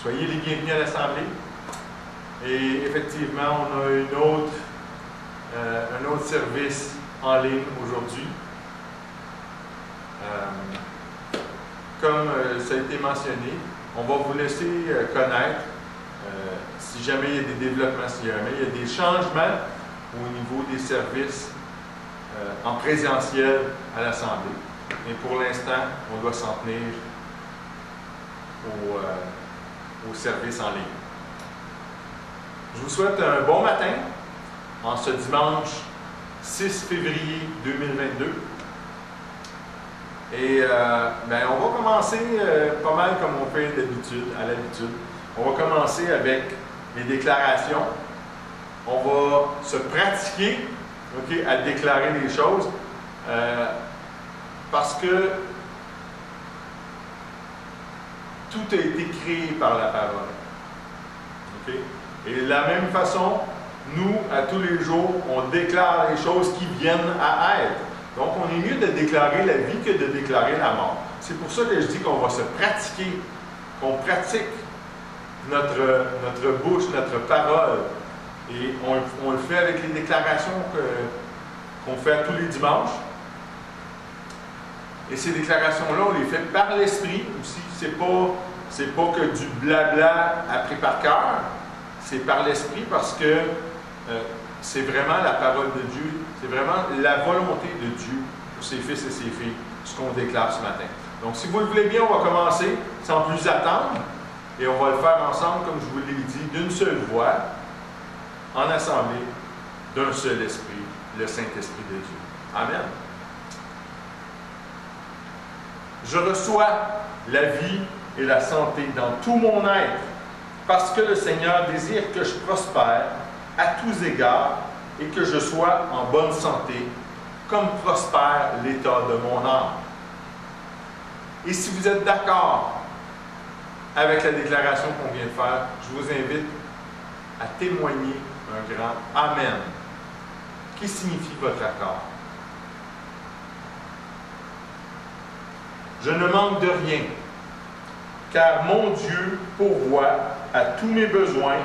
Soyez les bienvenus à l'Assemblée. Et effectivement, on a un autre service en ligne aujourd'hui. Comme ça a été mentionné, on va vous laisser connaître si jamais il y a des développements, si jamais il y a des changements au niveau des services en présentiel à l'Assemblée. Mais pour l'instant, on doit s'en tenir au service en ligne. Je vous souhaite un bon matin en ce dimanche 6 février 2022. Et on va commencer pas mal comme on fait à l'habitude. On va commencer avec les déclarations. On va se pratiquer à déclarer les choses parce que tout a été créé par la parole. Et de la même façon, nous, à tous les jours, on déclare les choses qui viennent à être. Donc, on est mieux de déclarer la vie que de déclarer la mort. C'est pour ça que je dis qu'on va se pratiquer, qu'on pratique notre bouche, notre parole. Et on le fait avec les déclarations qu'on fait tous les dimanches. Et ces déclarations-là, on les fait par l'Esprit aussi. C'est pas que du blabla appris par cœur. C'est par l'Esprit parce que c'est vraiment la parole de Dieu. C'est vraiment la volonté de Dieu pour ses fils et ses filles, ce qu'on déclare ce matin. Donc, si vous le voulez bien, on va commencer sans plus attendre. Et on va le faire ensemble, comme je vous l'ai dit, d'une seule voix, en assemblée, d'un seul esprit, le Saint-Esprit de Dieu. Amen. Je reçois la vie et la santé dans tout mon être, parce que le Seigneur désire que je prospère à tous égards et que je sois en bonne santé, comme prospère l'état de mon âme. Et si vous êtes d'accord avec la déclaration qu'on vient de faire, je vous invite à témoigner un grand Amen, qui signifie votre accord. Je ne manque de rien, car mon Dieu pourvoit à tous mes besoins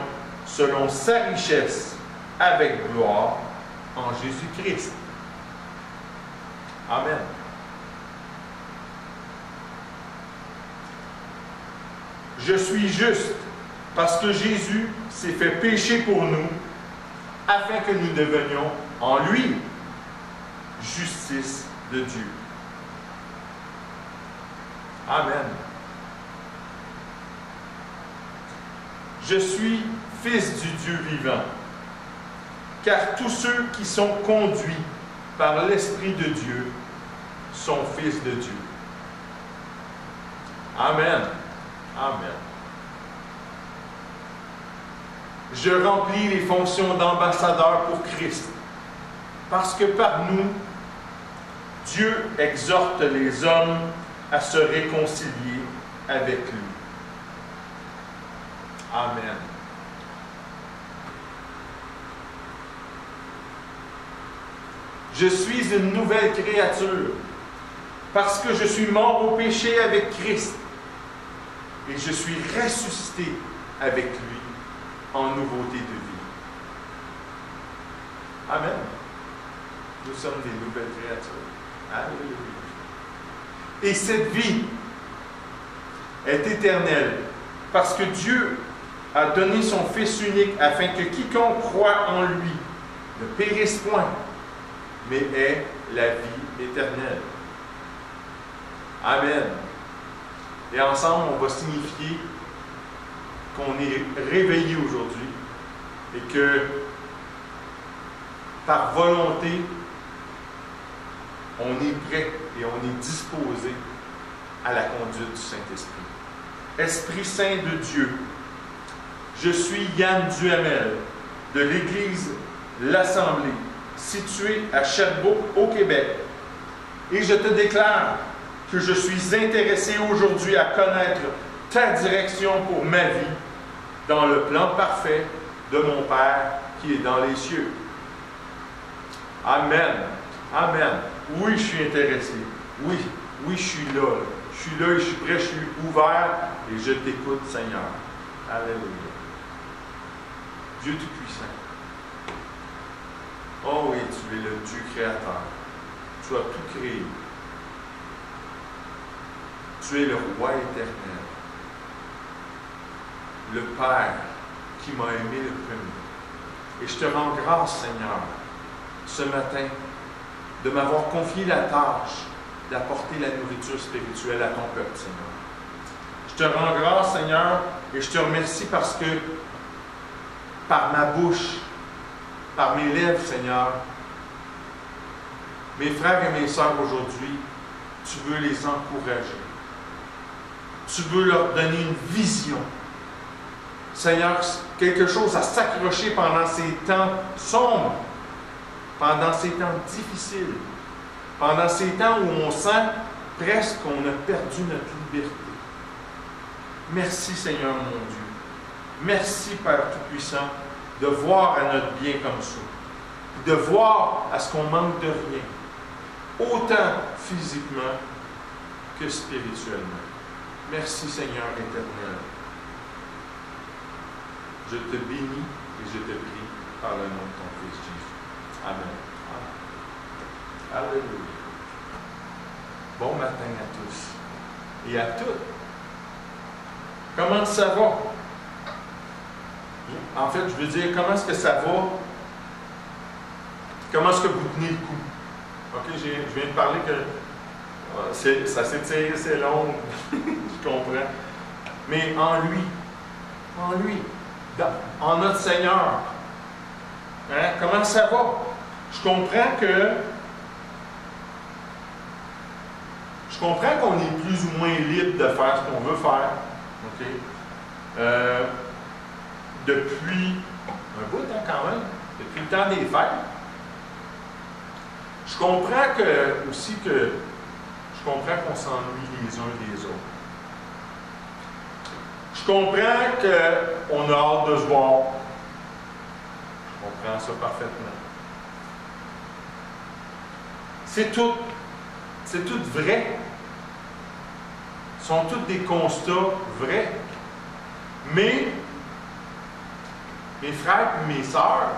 selon sa richesse avec gloire en Jésus-Christ. Amen. Je suis juste parce que Jésus s'est fait pécher pour nous afin que nous devenions en lui justice de Dieu. Amen. Je suis fils du Dieu vivant, car tous ceux qui sont conduits par l'Esprit de Dieu sont fils de Dieu. Amen. Amen. Je remplis les fonctions d'ambassadeur pour Christ, parce que par nous, Dieu exhorte les hommes à se réconcilier avec lui. Amen. Je suis une nouvelle créature, parce que je suis mort au péché avec Christ, et je suis ressuscité avec lui en nouveauté de vie. Amen. Nous sommes des nouvelles créatures. Alléluia. Et cette vie est éternelle, parce que Dieu a donné son Fils unique afin que quiconque croit en lui ne périsse point, mais ait la vie éternelle. Amen. Et ensemble, on va signifier qu'on est réveillé aujourd'hui et que par volonté, on est prêt et on est disposé à la conduite du Saint-Esprit. Esprit Saint de Dieu, je suis Yann Duhamel de l'Église L'Assemblée, située à Sherbrooke, au Québec, et je te déclare que je suis intéressé aujourd'hui à connaître ta direction pour ma vie dans le plan parfait de mon Père qui est dans les cieux. Amen. Amen. Oui, je suis intéressé. Oui, je suis là. Je suis là et je suis prêt, je suis ouvert et je t'écoute, Seigneur. Alléluia. Dieu Tout-Puissant. Oh oui, tu es le Dieu créateur. Tu as tout créé. Tu es le Roi éternel. Le Père qui m'a aimé le premier. Et je te rends grâce, Seigneur, ce matin, de m'avoir confié la tâche d'apporter la nourriture spirituelle à ton peuple, Seigneur. Je te rends grâce, Seigneur, et je te remercie parce que par ma bouche, par mes lèvres, Seigneur, mes frères et mes sœurs aujourd'hui, tu veux les encourager. Tu veux leur donner une vision. Seigneur, quelque chose à s'accrocher pendant ces temps sombres, pendant ces temps difficiles, pendant ces temps où on sent presque qu'on a perdu notre liberté. Merci, Seigneur mon Dieu. Merci, Père Tout-Puissant, de voir à notre bien comme ça, de voir à ce qu'on manque de rien, autant physiquement que spirituellement. Merci, Seigneur éternel. Je te bénis et je te prie par le nom de ton Fils Jésus. Amen. Alléluia. Bon matin à tous et à toutes. Comment ça va? En fait, je veux dire, comment est-ce que ça va? Comment est-ce que vous tenez le coup? OK, je viens de parler que ça s'étire, c'est long, je comprends. Mais en lui, en notre Seigneur, hein, comment ça va? Je comprends qu'on est plus ou moins libre de faire ce qu'on veut faire. OK? Depuis un bout de temps quand même, depuis le temps des fêtes. Je comprends qu'on s'ennuie les uns des autres. Je comprends qu'on a hâte de se voir. Je comprends ça parfaitement. C'est tout vrai. Ce sont tous des constats vrais. Mais, mes frères et mes sœurs,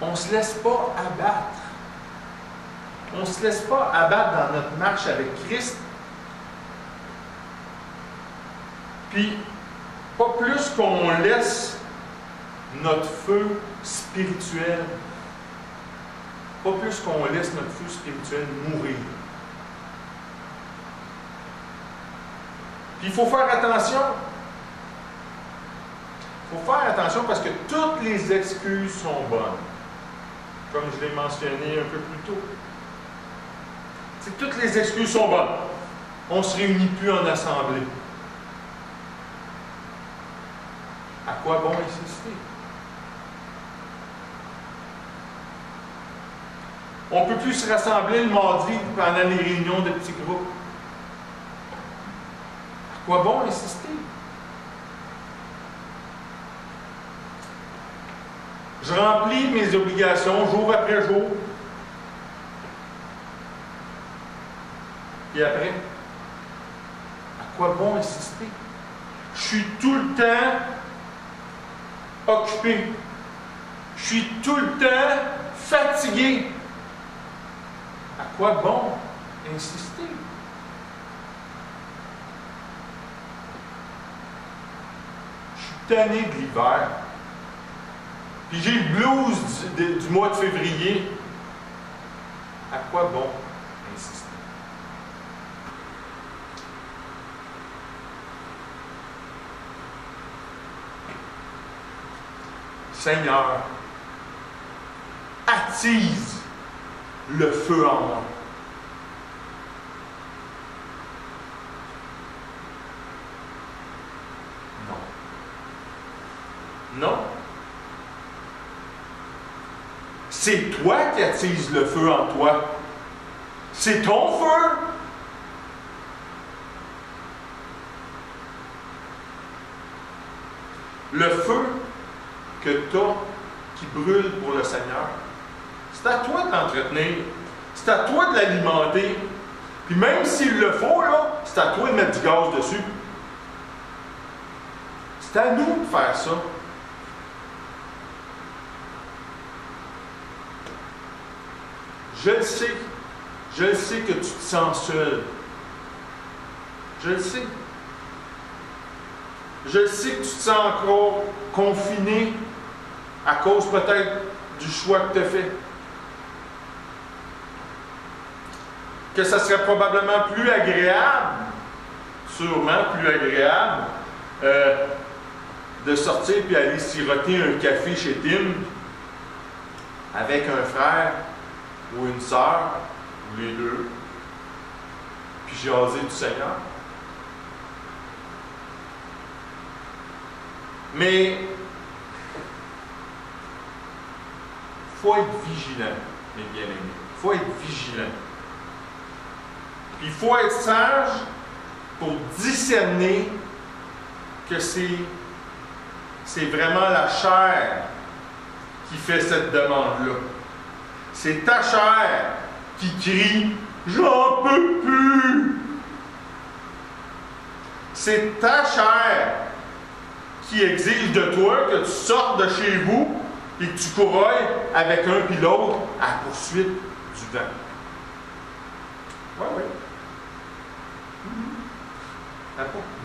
on ne se laisse pas abattre. On ne se laisse pas abattre dans notre marche avec Christ. Puis, pas plus qu'on laisse notre feu spirituel, pas plus qu'on laisse notre feu spirituel mourir. Puis il faut faire attention. Il faut faire attention parce que toutes les excuses sont bonnes. Comme je l'ai mentionné un peu plus tôt. Toutes les excuses sont bonnes. On ne se réunit plus en assemblée. À quoi bon insister? On ne peut plus se rassembler le mardi pendant les réunions de petits groupes. À quoi bon insister? Je remplis mes obligations jour après jour. Et après, à quoi bon insister? Je suis tout le temps occupé. Je suis tout le temps fatigué. À quoi bon insister? Je suis tanné de l'hiver. Puis j'ai le blues du mois de février. À quoi bon insister? Seigneur, attise le feu en moi. Non. Non. C'est toi qui attise le feu en toi. C'est ton feu. Le feu que tu as qui brûle pour le Seigneur, c'est à toi de l'entretenir. C'est à toi de l'alimenter. Puis même s'il le faut, là, c'est c'est à toi de mettre du gaz dessus. C'est à nous de faire ça. Je le sais. Je le sais que tu te sens seul. Je le sais. Je le sais que tu te sens encore confiné à cause peut-être du choix que tu as fait. Que ça serait probablement plus agréable, sûrement plus agréable, de sortir puis aller siroter un café chez Tim avec un frère ou une sœur, ou les deux, puis jaser du Seigneur. Mais il faut être vigilant, mes bien-aimés. Il faut être vigilant. Puis il faut être sage pour discerner que c'est vraiment la chair qui fait cette demande-là. C'est ta chair qui crie « J'en peux plus ». C'est ta chair qui exige de toi que tu sortes de chez vous et que tu courailles avec un puis l'autre à la poursuite du vent. Oui, oui.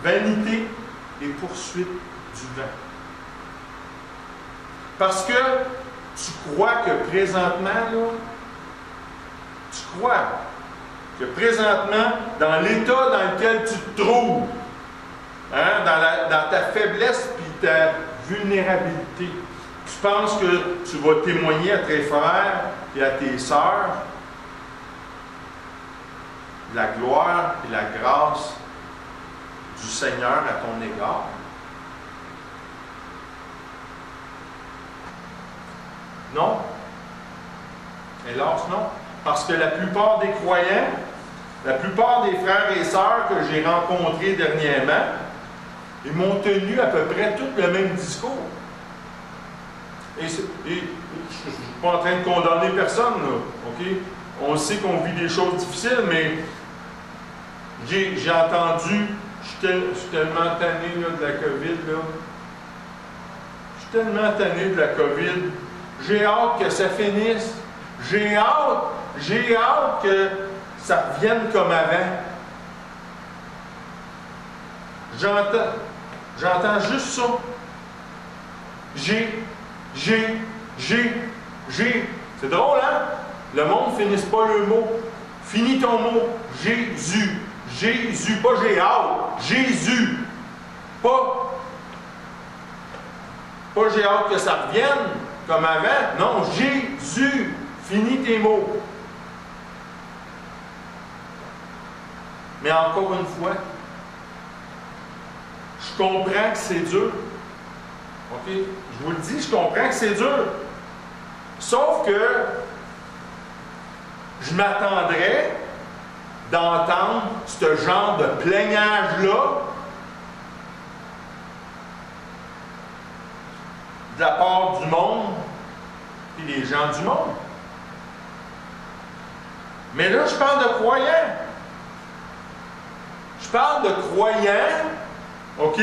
Vanité et poursuite du vent. Parce que tu crois que présentement, là, tu crois que présentement, dans l'état dans lequel tu te trouves, hein, dans ta faiblesse et ta vulnérabilité, tu penses que tu vas témoigner à tes frères et à tes sœurs de la gloire et la grâce du Seigneur à ton égard. Non. Hélas, non. Parce que la plupart des croyants, la plupart des frères et sœurs que j'ai rencontrés dernièrement, ils m'ont tenu à peu près tout le même discours. Et je ne suis pas en train de condamner personne, là, OK? On sait qu'on vit des choses difficiles, mais j'ai entendu, je suis tellement tanné là, de la COVID, là. Je suis tellement tanné de la COVID. J'ai hâte que ça finisse. J'ai hâte que ça revienne comme avant. J'entends juste ça. C'est drôle, hein? Le monde ne finisse pas le mot. Finis ton mot. Jésus. Jésus, pas j'ai hâte. Jésus. Pas j'ai hâte que ça revienne comme avant. Non, Jésus. Finis tes mots. Mais encore une fois, je comprends que c'est dur. OK? Je vous le dis, je comprends que c'est dur. Sauf que je m'attendrais d'entendre ce genre de plaignage-là de la part du monde et des gens du monde. Mais là, je parle de croyants. Je parle de croyants, OK,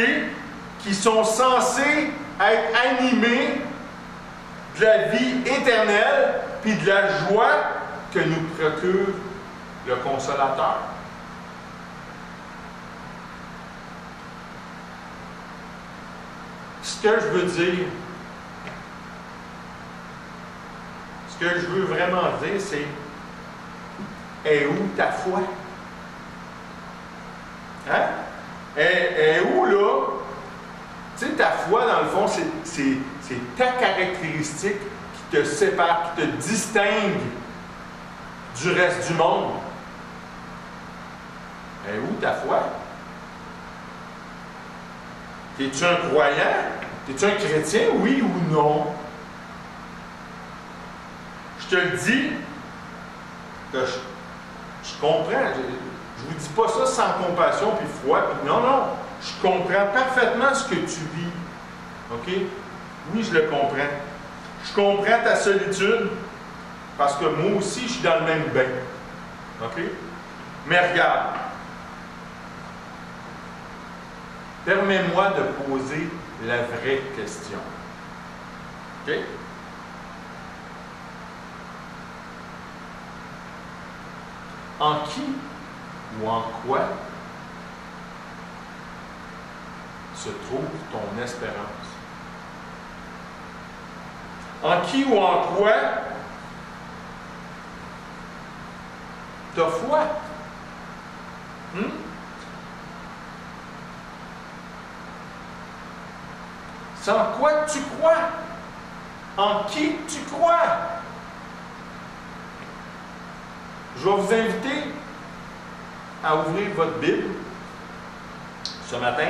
qui sont censés être animés de la vie éternelle puis de la joie que nous procure le Consolateur. Ce que je veux dire, ce que je veux vraiment dire, c'est: est où ta foi? Hein? Est où, là? Tu sais, ta foi, dans le fond, c'est ta caractéristique qui te sépare, qui te distingue du reste du monde. Est où ta foi? Es-tu un croyant? Es-tu un chrétien, oui ou non? Je te le dis, que je comprends. Je ne vous dis pas ça sans compassion puis foi. Puis non, non. Je comprends parfaitement ce que tu vis. OK? Oui, je le comprends. Je comprends ta solitude parce que moi aussi, je suis dans le même bain. OK? Mais regarde. permets-moi de poser la vraie question. OK? En qui ou en quoi se trouve ton espérance? En qui ou en quoi ta foi? C'est en quoi tu crois? En qui tu crois? Je vais vous inviter à ouvrir votre Bible ce matin.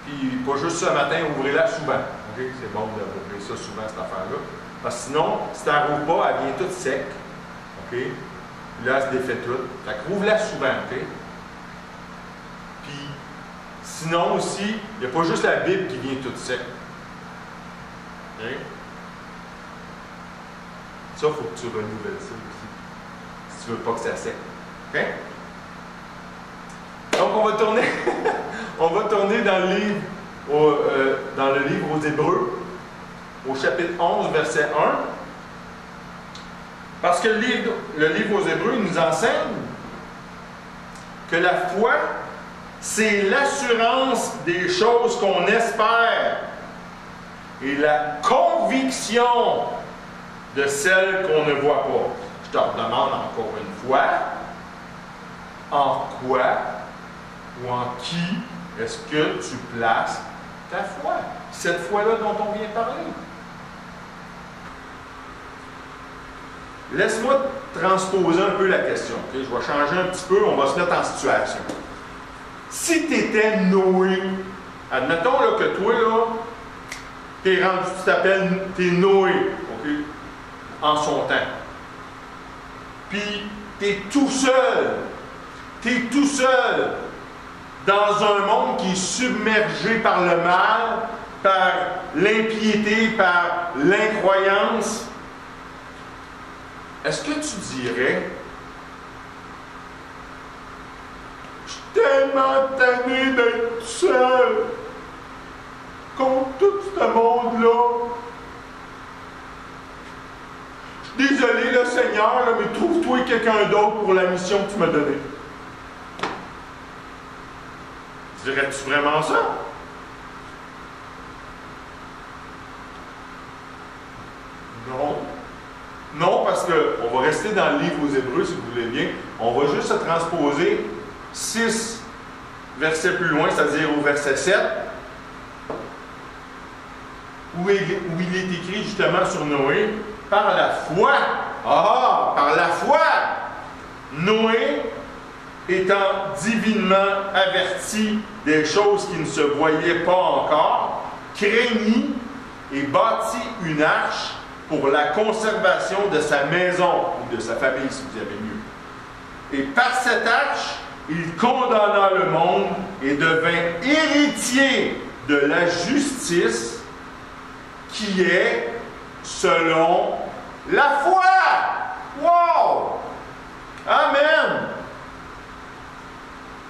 Puis, pas juste ce matin, ouvrez-la souvent. Okay? C'est bon d'ouvrir ça souvent, cette affaire-là. Parce que sinon, si tu n'en pas, elle vient toute sec. OK? Puis là, elle se défait toute. Fait que rouvre-la souvent. OK? Puis, sinon aussi, il n'y a pas juste la Bible qui vient toute sec. OK? Ça, il faut que tu renouvelles ça aussi. Si tu ne veux pas que ça sec. OK? Donc, on va tourner dans le livre aux Hébreux, au chapitre 11, verset 1. Parce que le livre aux Hébreux nous enseigne que la foi, c'est l'assurance des choses qu'on espère et la conviction de celles qu'on ne voit pas. Je te redemande encore une fois, en quoi ou en qui est-ce que tu places ta foi? Cette foi-là dont on vient parler. Laisse-moi transposer un peu la question. Okay? Je vais changer un petit peu, on va se mettre en situation. Si tu étais Noé, admettons là, que toi, là, t'es rendu, tu t'appelles, t'es Noé, okay? En son temps. Puis, t'es tout seul. T'es tout seul dans un monde qui est submergé par le mal, par l'impiété, par l'incroyance. Est-ce que tu dirais, je suis tellement tanné d'être seul contre tout ce monde-là. Je suis désolé, là, Seigneur, là, mais trouve-toi quelqu'un d'autre pour la mission que tu m'as donnée. Dirais-tu vraiment ça? Non. Non, parce qu'on va rester dans le livre aux Hébreux, si vous voulez bien. On va juste se transposer 6 versets plus loin, c'est-à-dire au verset 7, où il est écrit justement sur Noé, par la foi. Par la foi! Noé, étant divinement averti des choses qui ne se voyaient pas encore, craignit et bâtit une arche pour la conservation de sa maison, ou de sa famille, si vous avez mieux. Et par cette arche, il condamna le monde et devint héritier de la justice qui est selon la foi. Wow! Amen!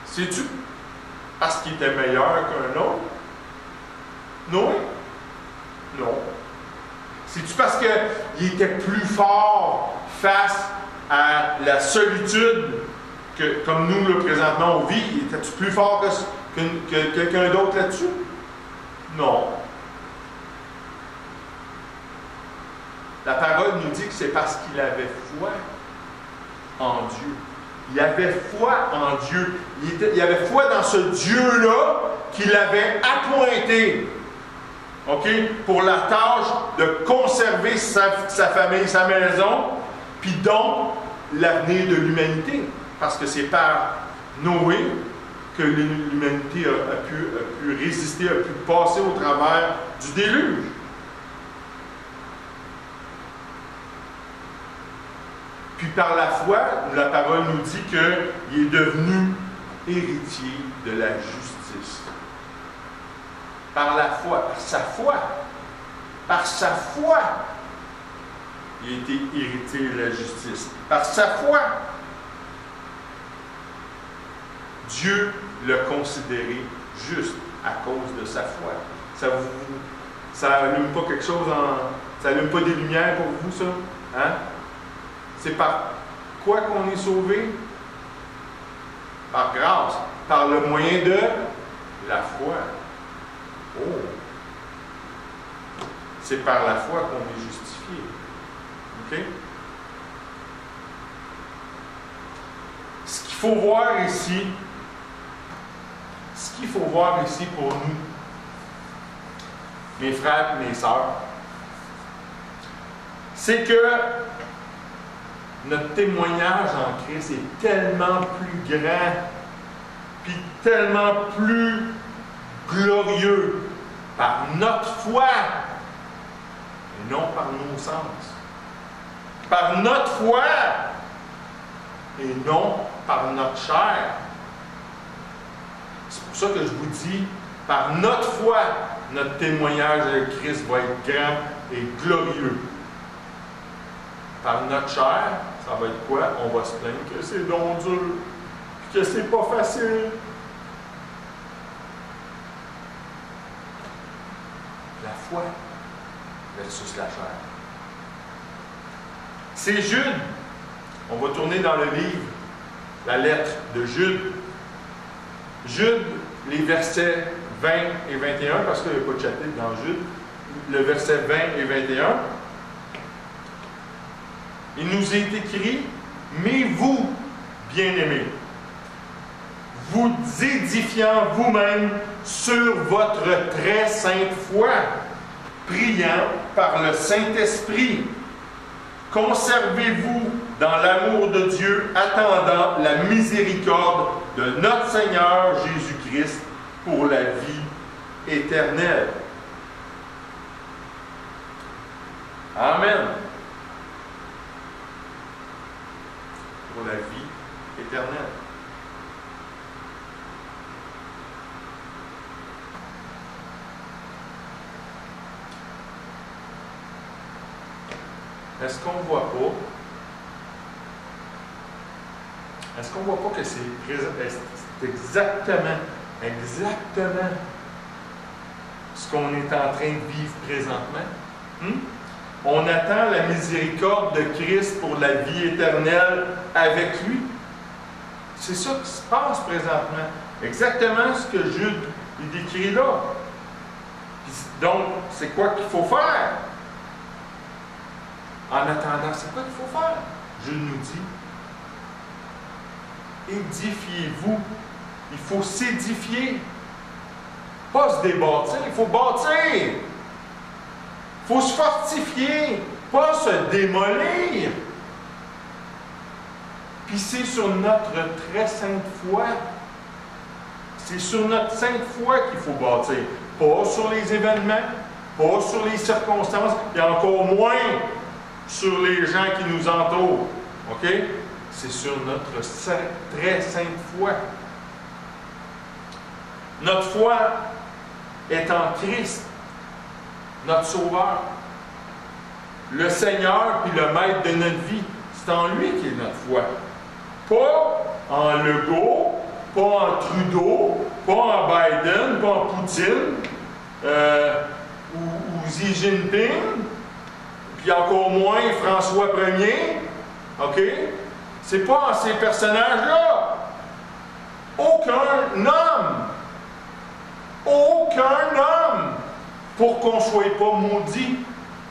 C'est-tu parce qu'il était meilleur qu'un autre? Noé? Non. C'est-tu parce qu'il était plus fort face à la solitude que, comme nous, là, présentement, on vit? Était-tu plus fort que quelqu'un d'autre là-dessus? Non. La parole nous dit que c'est parce qu'il avait foi en Dieu. Il avait foi en Dieu. Il avait foi dans ce Dieu-là qu'il avait appointé, pour la tâche de conserver sa famille, sa maison, puis donc l'avenir de l'humanité. Parce que c'est par Noé que l'humanité a pu résister, a pu passer au travers du déluge. Puis par la foi, la parole nous dit qu'il est devenu héritier de la justice. Par la foi, par sa foi, il a été héritier de la justice. Par sa foi, Dieu l'a considéré juste à cause de sa foi. Ça allume pas quelque chose ça allume pas des lumières pour vous, ça? Hein? C'est par quoi qu'on est sauvé? Par grâce. Par le moyen de la foi. Oh! C'est par la foi qu'on est justifié. OK? Ce qu'il faut voir ici pour nous, mes frères et mes sœurs, c'est que notre témoignage en Christ est tellement plus grand, puis tellement plus glorieux par notre foi, et non par nos sens. Par notre foi, et non par notre chair. C'est pour ça que je vous dis, par notre foi, notre témoignage de Christ va être grand et glorieux. Par notre chair, ça va être quoi? On va se plaindre que c'est donc dur, que c'est pas facile. La foi versus la chair. C'est Jude. On va tourner dans le livre, la lettre de Jude. Jude, les versets 20 et 21, parce qu'il n'y a pas de chapitre dans Jude, le verset 20 et 21. Il nous est écrit, mais vous, bien-aimés, vous édifiant vous-même sur votre très sainte foi, priant par le Saint-Esprit, conservez-vous dans l'amour de Dieu, attendant la miséricorde de notre Seigneur Jésus-Christ pour la vie éternelle. Amen. Pour la vie éternelle. Est-ce qu'on ne voit pas? Est-ce qu'on ne voit pas que c'est exactement ce qu'on est en train de vivre présentement? On attend la miséricorde de Christ pour la vie éternelle avec lui. C'est ça qui se passe présentement. Exactement ce que Jude il décrit là. Donc, c'est quoi qu'il faut faire? En attendant, c'est quoi qu'il faut faire? Jude nous dit, édifiez-vous. Il faut s'édifier. Pas se débâtir, il faut bâtir. Il faut se fortifier, pas se démolir. Puis c'est sur notre très sainte foi. C'est sur notre sainte foi qu'il faut bâtir. Pas sur les événements, pas sur les circonstances, et encore moins sur les gens qui nous entourent. OK? C'est sur notre très sainte foi. Notre foi est en Christ, notre Sauveur. Le Seigneur puis le Maître de notre vie. C'est en lui qui est notre foi. Pas en Legault, pas en Trudeau, pas en Biden, pas en Poutine, ou Xi Jinping, puis encore moins François Ier. OK? C'est pas en ces personnages-là. Aucun homme, pour qu'on ne soit pas maudit,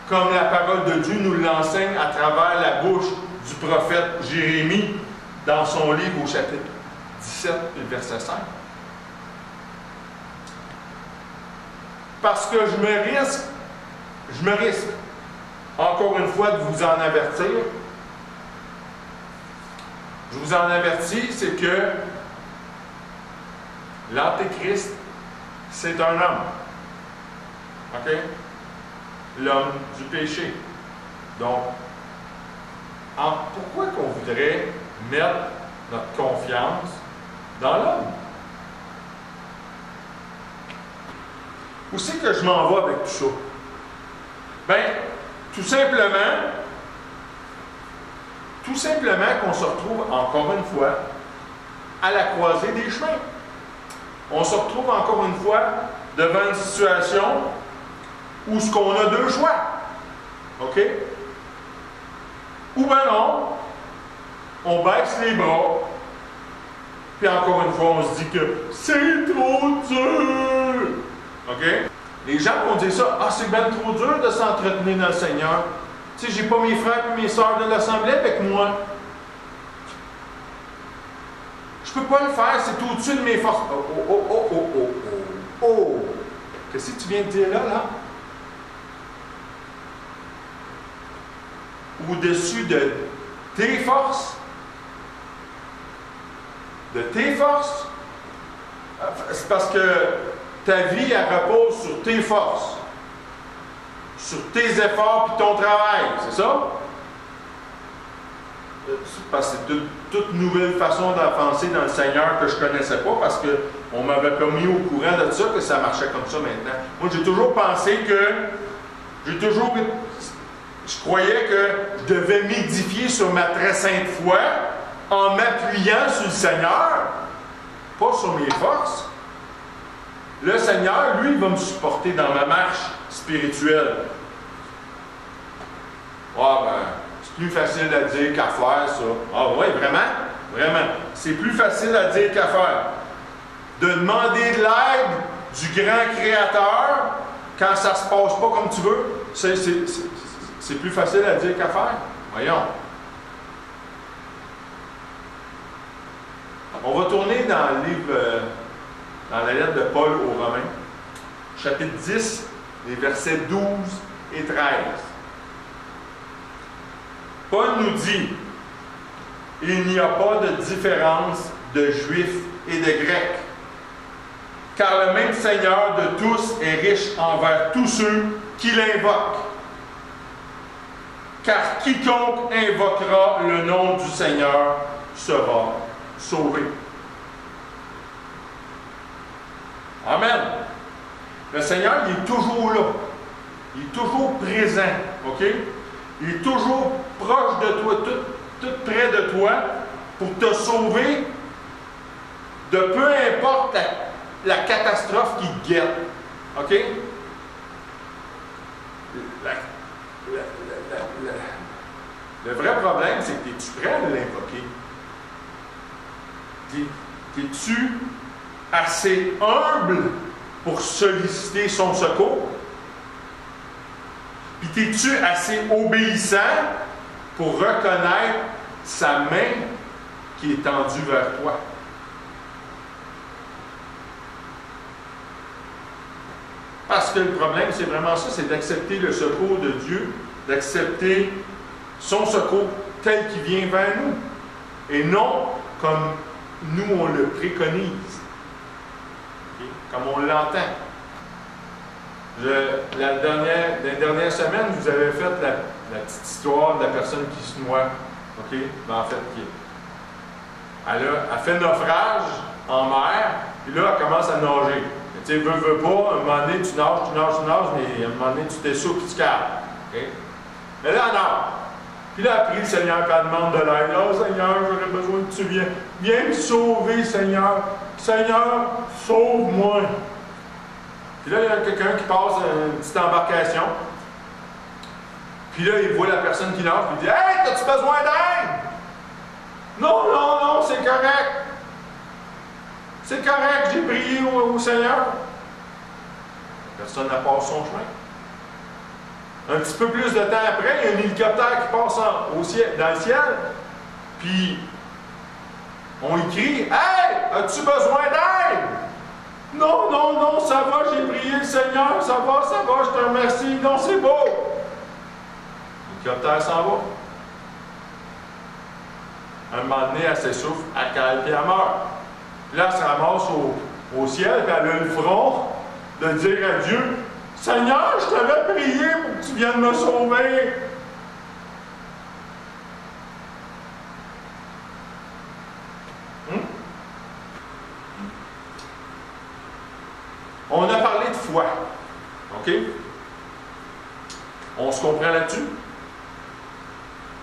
comme la parole de Dieu nous l'enseigne à travers la bouche du prophète Jérémie dans son livre au chapitre 17, verset 5. Parce que je me risque, encore une fois, de vous en avertir. Je vous en avertis, c'est que l'Antéchrist, c'est un homme. OK? L'homme du péché. Donc, pourquoi qu'on voudrait mettre notre confiance dans l'homme? Où c'est que je m'en vais avec tout ça? Bien, tout simplement qu'on se retrouve, encore une fois, à la croisée des chemins. on se retrouve encore une fois devant une situation où ce qu'on a deux choix. OK? Ou ben non, on baisse les bras, puis encore une fois, on se dit que c'est trop dur. OK? Les gens vont dire ça, ah, c'est bien trop dur de s'entretenir dans le Seigneur. Tu sais, j'ai pas mes frères et mes sœurs de l'Assemblée avec moi. Je peux pas le faire, c'est au-dessus de mes forces. Oh! Qu'est-ce que tu viens de dire là? Au-dessus de tes forces? De tes forces? C'est parce que ta vie, elle repose sur tes forces, sur tes efforts et ton travail, c'est ça? C'est parce que c'est toute nouvelle façon d'avancer dans le Seigneur que je ne connaissais pas parce qu'on m'avait pas mis au courant de ça, que ça marchait comme ça maintenant. Moi, j'ai toujours pensé que, je croyais que je devais m'édifier sur ma très sainte foi en m'appuyant sur le Seigneur, pas sur mes forces. Le Seigneur, lui, il va me supporter dans ma marche spirituelle. Ah ben, c'est plus facile à dire qu'à faire, ça. Ah oui, vraiment? Vraiment. C'est plus facile à dire qu'à faire. De demander de l'aide du grand Créateur quand ça ne se passe pas comme tu veux, c'est plus facile à dire qu'à faire. Voyons. On va tourner dans le livre, dans la lettre de Paul aux Romains, chapitre 10, les versets 12 et 13. Paul nous dit, il n'y a pas de différence de juifs et de grecs, car le même Seigneur de tous est riche envers tous ceux qui l'invoquent. Car quiconque invoquera le nom du Seigneur sera sauvé. Amen. Le Seigneur, il est toujours là. Il est toujours présent. OK? Il est toujours proche de toi, tout près de toi, pour te sauver de peu importe la catastrophe qui te guette. OK? Le vrai problème, c'est que es-tu prêt à l'invoquer? Es-tu assez humble pour solliciter son secours? Puis es-tu assez obéissant pour reconnaître sa main qui est tendue vers toi? Parce que le problème, c'est vraiment ça, c'est d'accepter le secours de Dieu, d'accepter son secours tel qu'il vient vers nous, et non comme nous on le préconise, okay? Comme on l'entend. La dernière semaine, vous avez fait la petite histoire de la personne qui se noie. OK? Ben, en fait, elle fait naufrage en mer, puis là, elle commence à nager. Tu sais, veux pas, à un moment donné, tu nages, mais à un moment donné, tu t'essouffles et tu cales. OK? Mais là, elle nage. Puis là, elle prie le Seigneur, puis elle demande de l'aide. Oh Seigneur, j'aurais besoin que tu viennes. Viens me sauver, Seigneur. Seigneur, sauve-moi. Puis là, il y a quelqu'un qui passe une petite embarcation. Puis là, il voit la personne qui nage, puis il dit, hey, as-tu besoin d'aide? Non, c'est correct. C'est correct, j'ai prié au Seigneur. La personne a passé son chemin. Un petit peu plus de temps après, il y a un hélicoptère qui passe dans le ciel. Puis, on lui crie, hey, as-tu besoin d'aide? Non, ça va, j'ai prié le Seigneur, ça va, je te remercie. Non, c'est beau. L'hélicoptère s'en va. Un moment donné, elle s'essouffle, elle cale et elle meurt. Puis là, elle se ramasse au ciel, puis elle a le front de dire à Dieu, Seigneur, je t'avais prié pour que tu viennes me sauver. On a parlé de foi. OK? On se comprend là-dessus?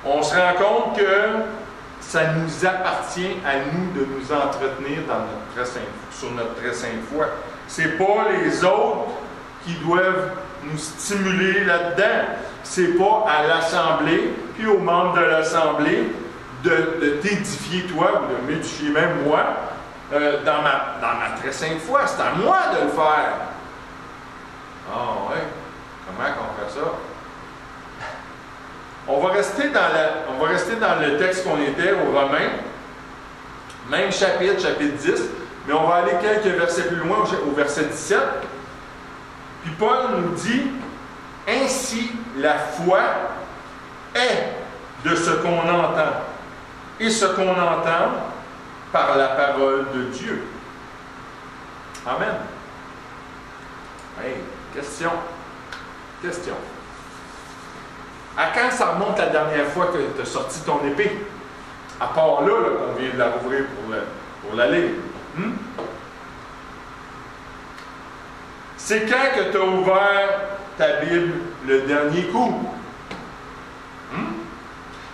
On se rend compte que ça nous appartient à nous de nous entretenir sur notre très sainte foi. C'est pas les autres qui doivent nous stimuler là-dedans. C'est pas à l'Assemblée, puis aux membres de l'Assemblée, de t'édifier toi ou de m'édifier même moi dans ma très sainte foi. C'est à moi de le faire. Ah ouais, comment qu'on fait ça? On va rester dans le texte qu'on était aux Romains, même chapitre 10, mais on va aller quelques versets plus loin, au verset 17. Puis Paul nous dit, « Ainsi la foi est de ce qu'on entend, et ce qu'on entend par la parole de Dieu. » Amen. Hey, question. À quand ça remonte la dernière fois que tu as sorti ton épée? À part là qu'on vient de la rouvrir pour la lire. C'est quand que tu as ouvert ta Bible le dernier coup?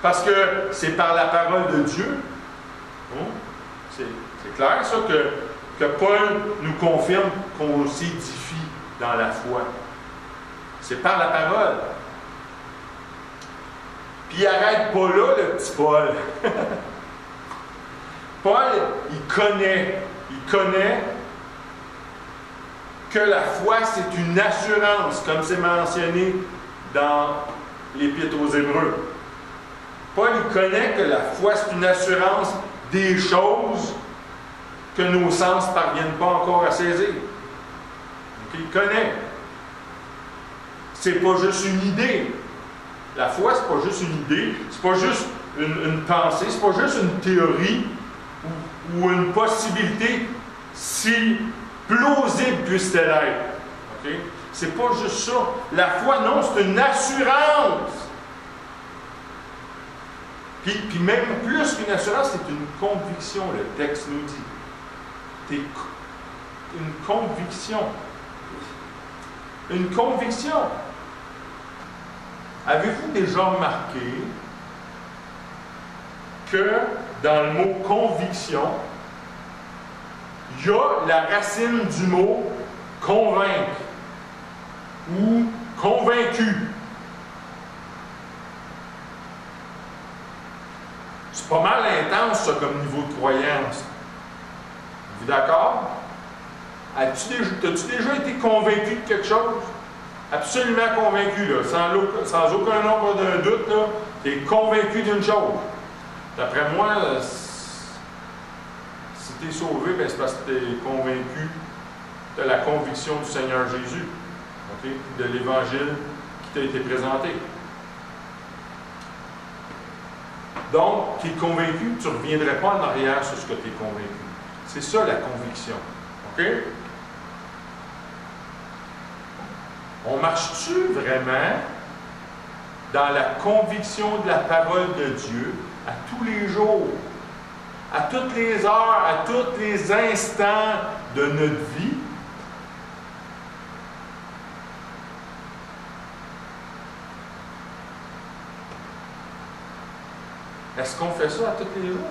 Parce que c'est par la parole de Dieu. C'est clair, ça, que Paul nous confirme qu'on s'édifie dans la foi. C'est par la parole. Puis il n'arrête pas là, le petit Paul. Paul, il connaît que la foi, c'est une assurance, comme c'est mentionné dans l'Épître aux Hébreux. Paul, il connaît que la foi, c'est une assurance des choses que nos sens ne parviennent pas encore à saisir. Donc, il connaît. C'est pas juste une idée. La foi, c'est pas juste une idée, c'est pas juste une pensée, c'est pas juste une théorie ou une possibilité, si plausible puisse-t-elle être. Okay? C'est pas juste ça. La foi, non, c'est une assurance. Puis même plus qu'une assurance, c'est une conviction, le texte nous dit. Une conviction. Une conviction. Avez-vous déjà remarqué que dans le mot conviction, il y a la racine du mot convaincre ou convaincu? C'est pas mal intense, ça, comme niveau de croyance. Vous d'accord? As-tu déjà été convaincu de quelque chose? Absolument convaincu, là, sans aucun nombre de doute, tu es convaincu d'une chose. D'après moi, si tu es sauvé, ben c'est parce que tu es convaincu de la conviction du Seigneur Jésus, okay? De l'Évangile qui t'a été présenté. Donc, tu es convaincu, tu ne reviendrais pas en arrière sur ce que tu es convaincu. C'est ça la conviction. OK? On marche-tu vraiment dans la conviction de la parole de Dieu à tous les jours, à toutes les heures, à tous les instants de notre vie? Est-ce qu'on fait ça à tous les jours?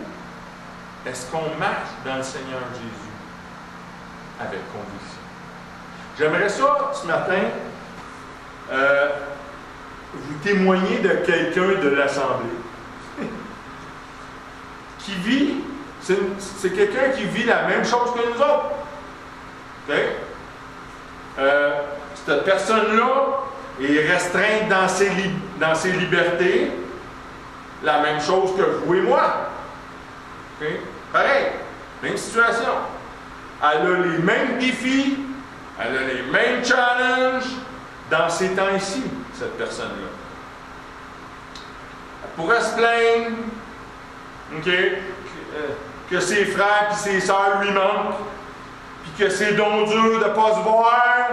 Est-ce qu'on marche dans le Seigneur Jésus avec conviction? J'aimerais ça, ce matin, vous témoigner de quelqu'un de l'Assemblée qui vit, c'est quelqu'un qui vit la même chose que nous autres. Okay? Cette personne-là est restreinte dans ses libertés, la même chose que vous et moi. Okay? Pareil, même situation. Elle a les mêmes défis, elle a les mêmes challenges dans ces temps-ci, cette personne-là. Elle pourrait se plaindre, okay, que ses frères et ses sœurs lui manquent, puis que c'est donc dur de ne pas se voir,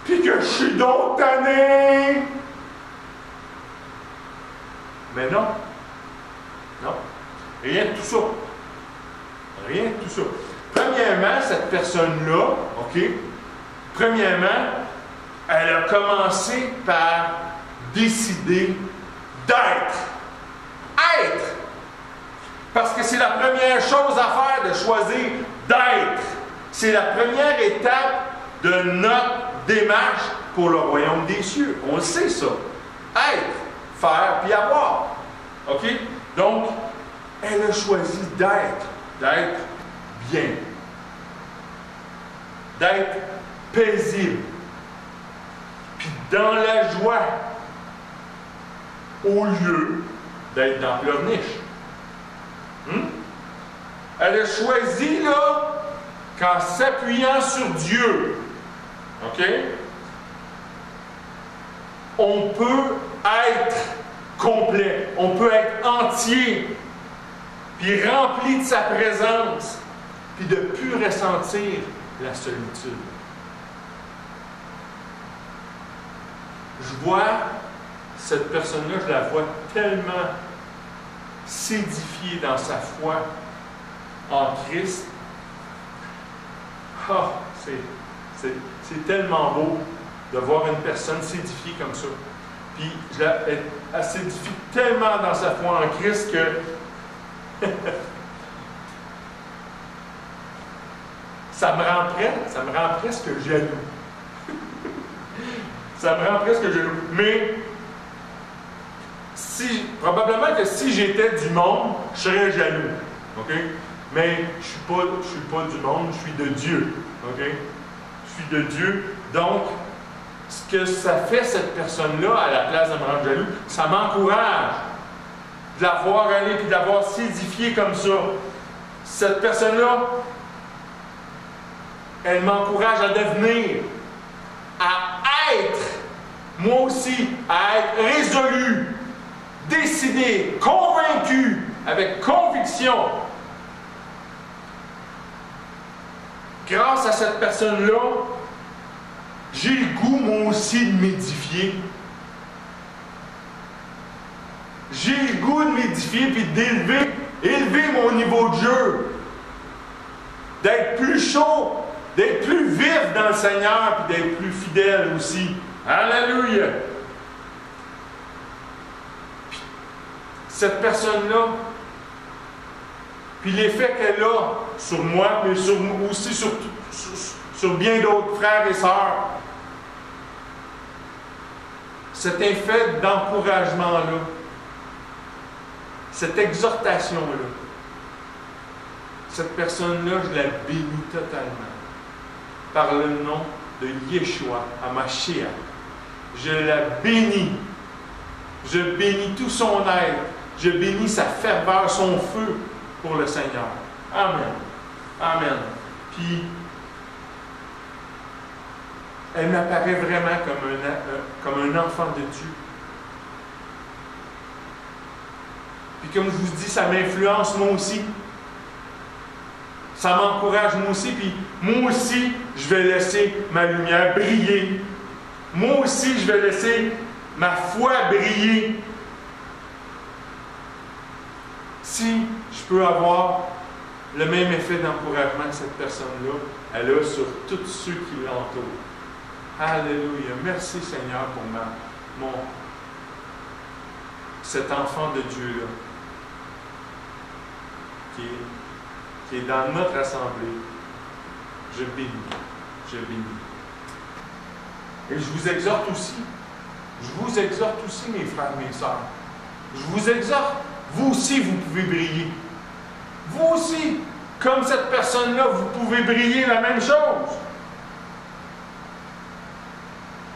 puis que je suis donc tanné. Mais non. Non. Rien de tout ça. Rien de tout ça. Premièrement, cette personne-là, OK? Premièrement, elle a commencé par décider d'être. Être! Parce que c'est la première chose à faire de choisir d'être. C'est la première étape de notre démarche pour le royaume des cieux. On le sait ça. Être, faire, puis avoir. OK? Donc, elle a choisi d'être bien, d'être paisible, puis dans la joie, au lieu d'être dans pleurniche. Elle a choisi, là, qu'en s'appuyant sur Dieu, OK? On peut être complet, on peut être entier, puis rempli de sa présence, puis de ne plus ressentir la solitude. Je vois cette personne-là, je la vois tellement s'édifier dans sa foi en Christ. Oh, c'est tellement beau de voir une personne s'édifier comme ça. Puis elle s'édifie tellement dans sa foi en Christ que ça me rend presque jaloux. Ça me rend presque jaloux. Mais probablement que si j'étais du monde, je serais jaloux. OK? Mais je ne suis pas du monde, je suis de Dieu. OK? Je suis de Dieu. Donc, ce que ça fait, cette personne-là, à la place de me rendre jaloux, ça m'encourage de la voir aller et de la voir s'édifier comme ça. Cette personne-là, elle m'encourage à devenir, à être, moi aussi, à être résolu, décidé, convaincu, avec conviction. Grâce à cette personne-là, j'ai le goût, moi aussi, de m'édifier. J'ai le goût de m'édifier et d'élever mon niveau de jeu. D'être plus chaud, d'être plus vif dans le Seigneur et d'être plus fidèle aussi. Alléluia! Puis, cette personne-là, puis l'effet qu'elle a sur moi, mais aussi sur bien d'autres frères et sœurs, cet effet d'encouragement-là, cette exhortation-là, cette personne-là, je la bénis totalement. Par le nom de Yeshua, Hamashiach. Je la bénis. Je bénis tout son être. Je bénis sa ferveur, son feu pour le Seigneur. Amen. Amen. Puis, elle m'apparaît vraiment comme un enfant de Dieu. Puis comme je vous dis, ça m'influence moi aussi. Ça m'encourage moi aussi. Puis moi aussi, je vais laisser ma lumière briller. Moi aussi, je vais laisser ma foi briller. Si je peux avoir le même effet d'encouragement que cette personne-là, elle a sur tous ceux qui l'entourent. Alléluia. Merci Seigneur pour cet enfant de Dieu-là qui est dans notre assemblée. Je bénis. Je bénis. Et je vous exhorte aussi, mes frères et mes sœurs. Je vous exhorte. Vous aussi, vous pouvez briller. Vous aussi, comme cette personne-là, vous pouvez briller la même chose.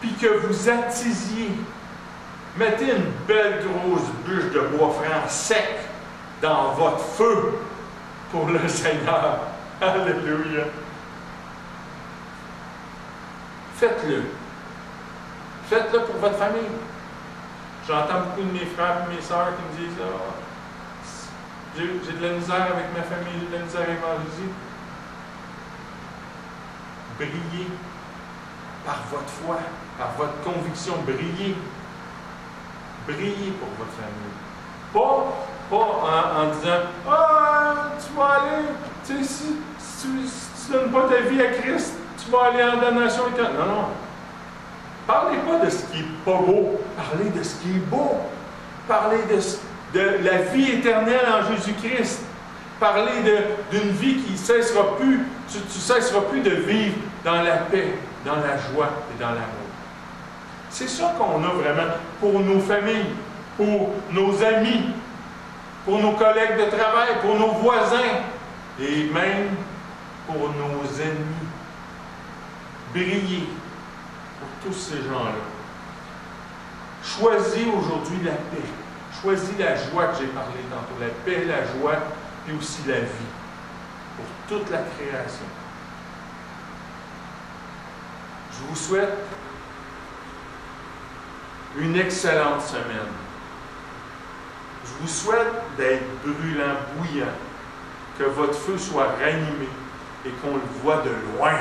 Puis que vous attisiez. Mettez une belle grosse bûche de bois franc sec dans votre feu pour le Seigneur. Alléluia. Faites-le. Faites-le pour votre famille. J'entends beaucoup de mes frères et mes sœurs qui me disent j'ai de la misère avec ma famille, j'ai de la misère à évangéliser. Brillez par votre foi, par votre conviction, brillez. Brillez pour votre famille. Pas en disant tu vas aller, tu sais, si tu ne donnes pas ta vie à Christ, tu vas aller en damnation éternelle. Non. Parlez pas de ce qui n'est pas beau, parlez de ce qui est beau. Parlez de la vie éternelle en Jésus-Christ. parler d'une vie qui ne cessera plus, tu ne cesseras plus de vivre dans la paix, dans la joie et dans l'amour. C'est ça qu'on a vraiment pour nos familles, pour nos amis, pour nos collègues de travail, pour nos voisins et même pour nos ennemis. Briller pour tous ces gens-là. Choisis aujourd'hui la paix. Choisis la joie que j'ai parlé tantôt. La paix, la joie, et aussi la vie. Pour toute la création. Je vous souhaite une excellente semaine. Je vous souhaite d'être brûlant, bouillant, que votre feu soit ranimé et qu'on le voit de loin.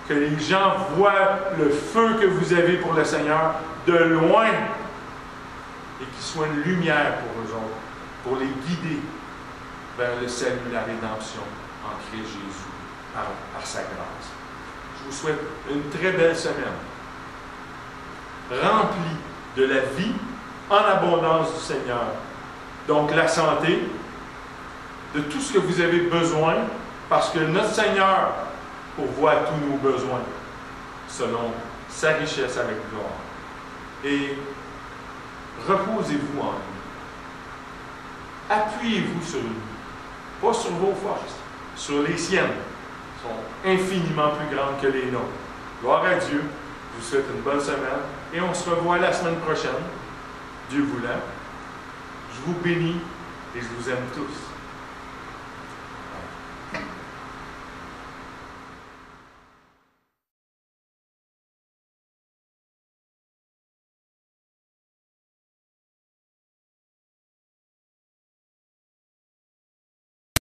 Que les gens voient le feu que vous avez pour le Seigneur de loin et qu'il soit une lumière pour eux autres, pour les guider vers le salut, la rédemption en Christ Jésus, par sa grâce. Je vous souhaite une très belle semaine, remplie de la vie en abondance du Seigneur. Donc la santé, de tout ce que vous avez besoin, parce que notre Seigneur pourvoit tous nos besoins, selon sa richesse avec gloire. Et reposez-vous en lui. Appuyez-vous sur lui, pas sur vos forces, sur les siennes, qui sont infiniment plus grandes que les nôtres. Gloire à Dieu. Je vous souhaite une bonne semaine et on se revoit la semaine prochaine, Dieu voulant. Je vous bénis et je vous aime tous.